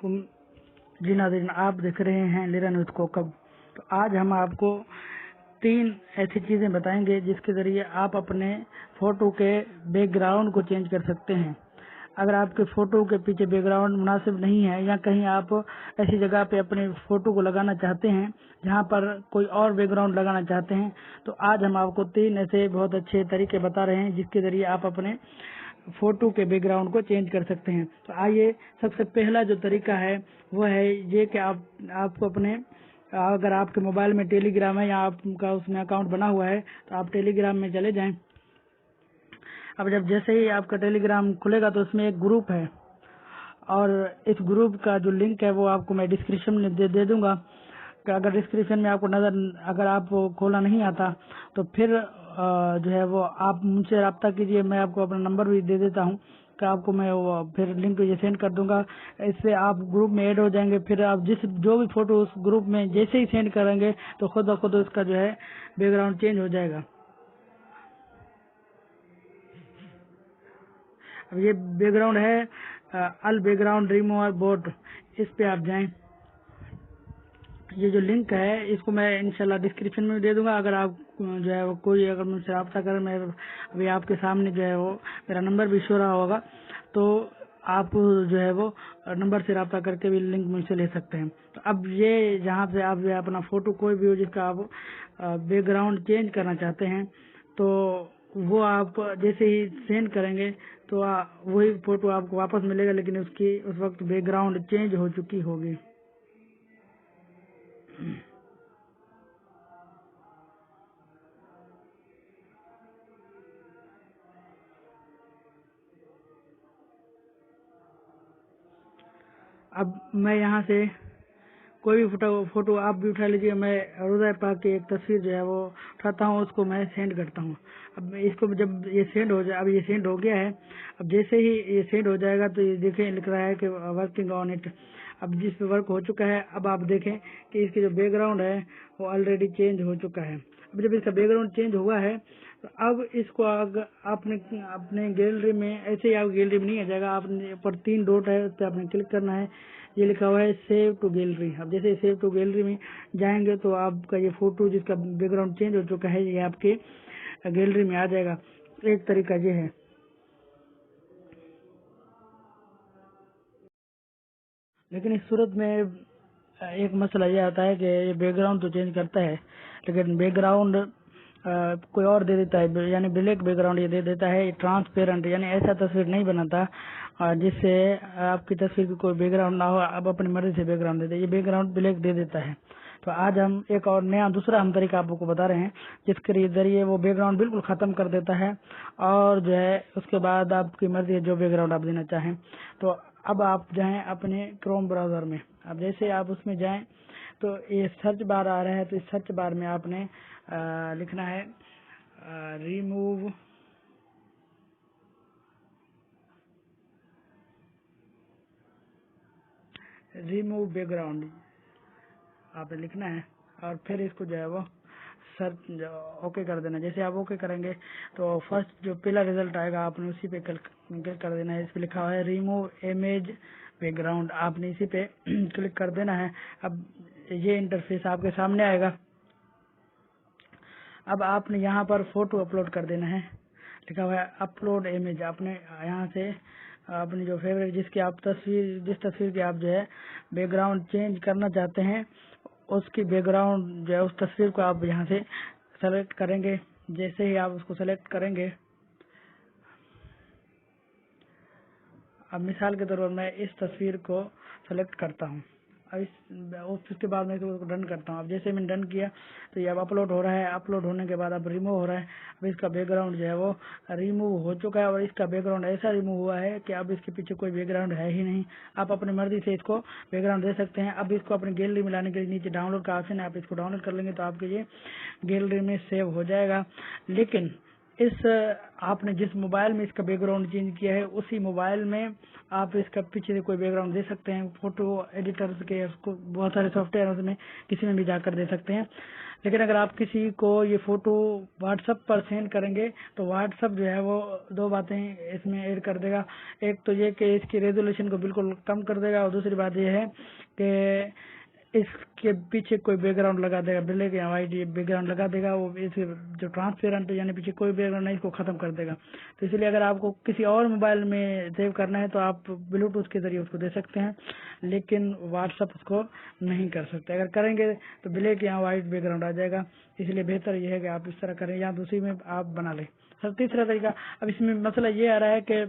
तुम जी नाज़रीन, आप देख रहे हैं लिरन विद कोकब। तो आज हम आपको 3 ऐसी चीज़ें बताएंगे जिसके ज़रिए आप अपने फ़ोटो के बैकग्राउंड को चेंज कर सकते हैं। अगर आपके फ़ोटो के पीछे बैकग्राउंड मुनासिब नहीं है या कहीं आप ऐसी जगह पे अपने फ़ोटो को लगाना चाहते हैं जहां पर कोई और बैकग्राउंड लगाना चाहते हैं, तो आज हम आपको 3 ऐसे बहुत अच्छे तरीके बता रहे हैं जिसके ज़रिए आप अपने फोटो के बैकग्राउंड को चेंज कर सकते हैं। तो आइए, सबसे पहला जो तरीका है वो है ये कि आपको अपने, अगर आपके मोबाइल में टेलीग्राम है या आपका उसमें अकाउंट बना हुआ है तो आप टेलीग्राम में चले जाएं। अब जैसे ही आपका टेलीग्राम खुलेगा तो उसमें एक ग्रुप है और इस ग्रुप का जो लिंक है वो आपको मैं डिस्क्रिप्शन में दे दूंगा। कि अगर डिस्क्रिप्शन में आपको अगर आप खोला नहीं आता तो फिर जो है वो आप मुझसे रब्ता कीजिए। मैं आपको अपना नंबर भी दे देता हूँ कि आपको मैं वो फिर लिंक ये सेंड कर दूंगा। इससे आप ग्रुप में ऐड हो जाएंगे। फिर आप जो भी फोटो उस ग्रुप में जैसे ही सेंड करेंगे तो खुद ब खुद उसका जो है बैकग्राउंड चेंज हो जाएगा। अब ये बैकग्राउंड है अल बैकग्राउंड रिमूवर बोट, इस पे आप जाएं। ये जो लिंक है इसको मैं इंशाल्लाह डिस्क्रिप्शन में दे दूंगा। अगर आप जो है वो कोई अगर मुझसे रब्ता करें, मैं अभी आपके सामने जो है वो मेरा नंबर भी शो रहा होगा, तो आप जो है वो नंबर से रब्ता करके भी लिंक मुझसे ले सकते हैं। तो अब ये जहाँ से आप जो है अपना फोटो कोई भी हो जिसका आप बैकग्राउंड चेंज करना चाहते हैं, तो वो आप जैसे ही सेंड करेंगे तो वही फोटो आपको वापस मिलेगा, लेकिन उसकी उस वक्त बैकग्राउंड चेंज हो चुकी होगी। अब मैं यहाँ से कोई भी फोटो आप भी उठा लीजिए। मैं रोज़ा पाक की एक तस्वीर जो है वो उठाता हूँ, उसको मैं सेंड करता हूँ। अब इसको जब ये सेंड हो जाए, अब ये सेंड हो गया है। अब जैसे ही ये सेंड हो जाएगा तो ये देखें लिख रहा है कि वर्किंग ऑन इट। अब जिस पे वर्क हो चुका है, अब आप देखें कि इसकी जो बैकग्राउंड है वो ऑलरेडी चेंज हो चुका है। अब जब इसका बैकग्राउंड चेंज हुआ है तो अब इसको आपने अपने गैलरी में, ऐसे ही आप गैलरी में नहीं आ जाएगा, आपने ऊपर 3 डॉट है उस पर आपने क्लिक करना है। ये लिखा हुआ है सेव टू गैलरी। अब जैसे सेव टू गैलरी में जाएंगे तो आपका ये फोटो जिसका बैकग्राउंड चेंज हो चुका है ये आपके गैलरी में आ जाएगा। एक तरीका ये है। लेकिन इस सूरत में एक मसला ये आता है कि ये बैकग्राउंड तो चेंज करता है, लेकिन बैकग्राउंड कोई और दे देता है, यानी ब्लैक बैकग्राउंड ये दे देता है। ट्रांसपेरेंट यानी ऐसा तस्वीर नहीं बनाता जिससे आपकी तस्वीर की कोई बैकग्राउंड ना हो। आप अपनी मर्जी से बैकग्राउंड देते हैं, ये बैकग्राउंड ब्लैक दे देता है। तो आज हम एक और नया दूसरा हम तरीका आपको बता रहे हैं जिसके जरिए वो बैकग्राउंड बिल्कुल खत्म कर देता है और जो है उसके बाद आपकी मर्जी है जो बैकग्राउंड आप देना चाहें। तो अब आप जाएं अपने क्रोम ब्राउजर में। अब जैसे आप उसमें जाएं तो ये सर्च बार आ रहा है, तो इस सर्च बार में आपने लिखना है रिमूव बैकग्राउंड आपने लिखना है और फिर इसको जो है वो सर्च ओके कर देना। जैसे आप ओके करेंगे तो फर्स्ट जो पहला रिजल्ट आएगा आपने उसी पे क्लिक कर देना है। इस पे लिखा हुआ है रिमूव इमेज बैकग्राउंड, आपने इसी पे क्लिक कर देना है। अब ये इंटरफेस आपके सामने आएगा। अब आपने यहाँ पर फोटो अपलोड कर देना है। लिखा हुआ है अपलोड इमेज। आपने यहाँ से अपनी जो फेवरेट जिस तस्वीर की आप जो है बैकग्राउंड चेंज करना चाहते हैं उसकी बैकग्राउंड जो है उस तस्वीर को आप यहाँ से सेलेक्ट करेंगे। जैसे ही आप उसको सेलेक्ट करेंगे, अब मिसाल के तौर पर मैं इस तस्वीर को सेलेक्ट करता हूँ। अब उसके बाद मैं इसको डन करता हूँ। अब जैसे मैंने डन किया तो ये अब अपलोड हो रहा है। अपलोड होने के बाद अब रिमूव हो रहा है। अब इसका बैकग्राउंड जो है वो रिमूव हो चुका है और इसका बैकग्राउंड ऐसा रिमूव हुआ है कि अब इसके पीछे कोई बैकग्राउंड है ही नहीं। आप अपनी मर्जी से इसको बैकग्राउंड दे सकते हैं। अब इसको अपनी गैलरी में लाने के लिए नीचे डाउनलोड का ऑप्शन है, आप इसको डाउनलोड कर लेंगे तो आपके ये गैलरी में सेव हो जाएगा। लेकिन इस आपने जिस मोबाइल में इसका बैकग्राउंड चेंज किया है उसी मोबाइल में आप इसका पीछे से कोई बैकग्राउंड दे सकते हैं। फोटो एडिटर्स के उसको बहुत सारे सॉफ्टवेयर उसमें किसी में भी जाकर दे सकते हैं। लेकिन अगर आप किसी को ये फोटो व्हाट्सएप पर सेंड करेंगे तो व्हाट्सएप जो है वो दो बातें इसमें ऐड कर देगा। एक तो ये कि इसकी रेजोल्यूशन को बिल्कुल कम कर देगा, और दूसरी बात ये है कि इसके पीछे कोई बैकग्राउंड लगा देगा, ब्लैक या व्हाइट बैकग्राउंड लगा देगा। वो इस जो ट्रांसपेरेंट यानी पीछे कोई बैकग्राउंड नहीं, इसको खत्म कर देगा। तो इसलिए अगर आपको किसी और मोबाइल में सेव करना है तो आप ब्लूटूथ के जरिए उसको दे सकते हैं, लेकिन व्हाट्सएप उसको नहीं कर सकते। अगर करेंगे तो ब्लैक या व्हाइट बैकग्राउंड आ जाएगा। इसलिए बेहतर यह है कि आप इस तरह करें या दूसरी में आप बना लें। सर तीसरा तरीका, अब इसमें मसला ये आ रहा है कि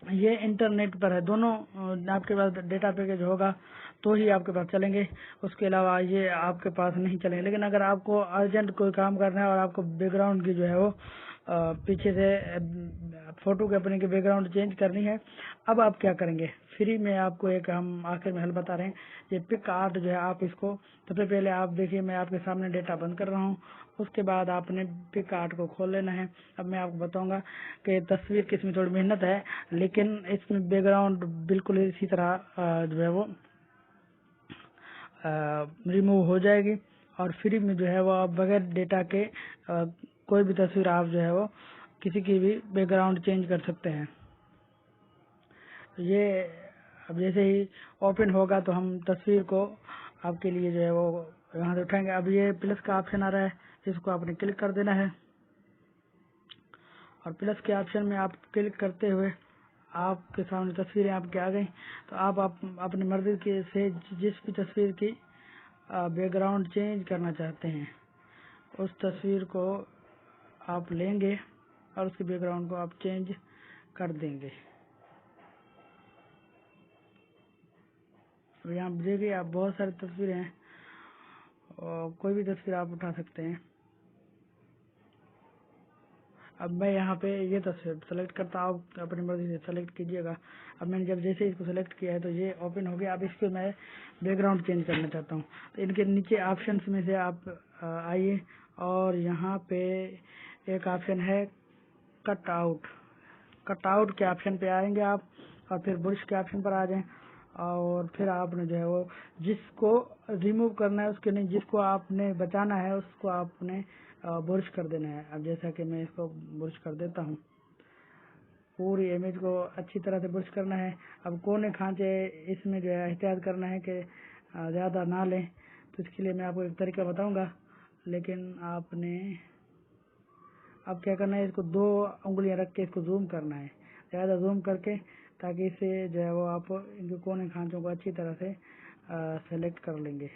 ये इंटरनेट पर है, दोनों आपके पास डेटा पैकेज होगा तो ही आपके पास चलेंगे, उसके अलावा ये आपके पास नहीं चलेंगे। लेकिन अगर आपको अर्जेंट कोई काम करना है और आपको बैकग्राउंड की जो है वो पीछे से फोटो के अपने की बैकग्राउंड चेंज करनी है, अब आप क्या करेंगे? फ्री में आपको एक हम आखिर में हल बता रहे हैं। ये पिक आर्ट जो है, आप इसको सबसे पहले आप देखिए, मैं आपके सामने डेटा बंद कर रहा हूँ, उसके बाद आपने पिक आर्ट को खोल लेना है। अब मैं आपको बताऊंगा कि तस्वीर की इसमें थोड़ी मेहनत है, लेकिन इसमें बैकग्राउंड बिल्कुल इसी तरह जो है वो रिमूव हो जाएगी, और फ्री में जो है वो आप बगैर डेटा के कोई भी तस्वीर आप जो है वो किसी की भी बैकग्राउंड चेंज कर सकते हैं। ये अब जैसे ही ओपन होगा तो हम तस्वीर को आपके लिए जो है वो यहाँ से उठाएंगे। अब ये प्लस का ऑप्शन आ रहा है, इसको आपने क्लिक कर देना है, और प्लस के ऑप्शन में आप क्लिक करते हुए आपके सामने तस्वीरें आपके आ गई। तो आप अपनी मर्जी के से जिस भी तस्वीर की बैकग्राउंड चेंज करना चाहते हैं उस तस्वीर को आप लेंगे और उसके बैकग्राउंड को आप चेंज कर देंगे। अब यहाँ देखिए, आप बहुत सारी तस्वीरें हैं और कोई भी तस्वीर आप उठा सकते हैं। अब मैं यहाँ पे ये तस्वीर सेलेक्ट करता हूँ, आप अपनी मर्जी से सेलेक्ट कीजिएगा। अब मैंने जब जैसे इसको सेलेक्ट किया है तो ये ओपन हो गया। अब इसको मैं बैकग्राउंड चेंज करना चाहता हूँ, तो इनके नीचे ऑप्शंस में से आप आइए, और यहाँ पे एक ऑप्शन है कट आउट। कट आउट के ऑप्शन पे आएंगे आप, और फिर ब्रश के ऑप्शन पर आ जाएं, और फिर आपने जो है वो जिसको रिमूव करना है उसके नहीं, जिसको आपने बचाना है उसको आपने ब्रश कर देना है। अब जैसा कि मैं इसको ब्रश कर देता हूँ, पूरी इमेज को अच्छी तरह से ब्रश करना है। अब कोने खांचे इसमें जो है एहतियात करना है कि ज़्यादा ना लें, तो इसके लिए मैं आपको एक तरीका बताऊंगा। लेकिन आपने अब क्या करना है, इसको 2 उंगलियां रख के इसको जूम करना है, ज़्यादा जूम करके, ताकि इसे जो है वो आप इनके कोने खांचों को अच्छी तरह से सेलेक्ट कर लेंगे।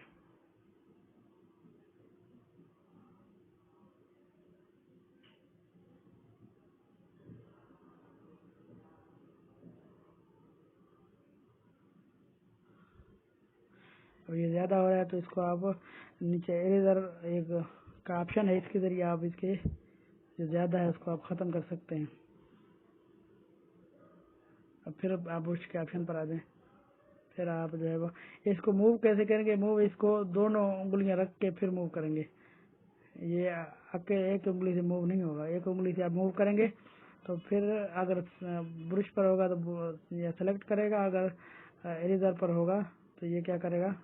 अब ये ज़्यादा हो रहा है तो इसको आप नीचे इरेजर एक का ऑप्शन है, इसके ज़रिए आप इसके जो ज़्यादा है उसको आप ख़त्म कर सकते हैं। अब फिर आप उसके ऑप्शन पर आ जाएं, फिर आप जो है वो इसको मूव कैसे करेंगे? मूव इसको दोनों उंगलियां रख के फिर मूव करेंगे। ये आपके एक उंगली से मूव नहीं होगा, एक उंगली से आप मूव करेंगे तो फिर अगर ब्रश पर होगा तो ये सेलेक्ट करेगा, अगर इरेजर पर होगा तो ये क्या करेगा,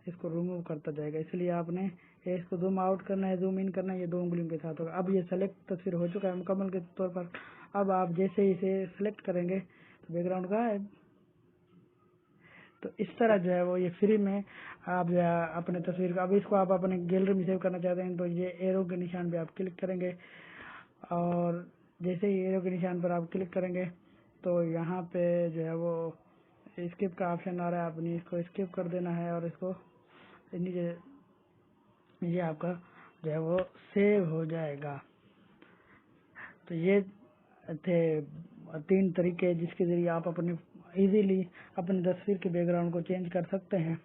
इसको रिमूव करता जाएगा। इसलिए आपने इसको जूम आउट करना है, जूम इन करना है, ये 2 उंगलियों के साथ होगा। अब ये सेलेक्ट तस्वीर हो चुका है मुकम्मल के तौर पर। अब आप जैसे ही इसे सेलेक्ट करेंगे तो बैकग्राउंड का है, तो इस तरह जो है वो ये फ्री में आप जो है अपने तस्वीर का, अब इसको आप अपने गैलरी में सेव करना चाहते हैं तो ये एरो के निशान पे आप क्लिक करेंगे, और जैसे ही एरो के निशान पर आप क्लिक करेंगे तो यहाँ पे जो है वो स्किप का ऑप्शन आ रहा है, आपने इसको स्किप कर देना है, और इसको नीचे ये आपका जो है वो सेव हो जाएगा। तो ये थे 3 तरीके जिसके जरिए आप अपनी इजीली अपनी तस्वीर के बैकग्राउंड को चेंज कर सकते हैं।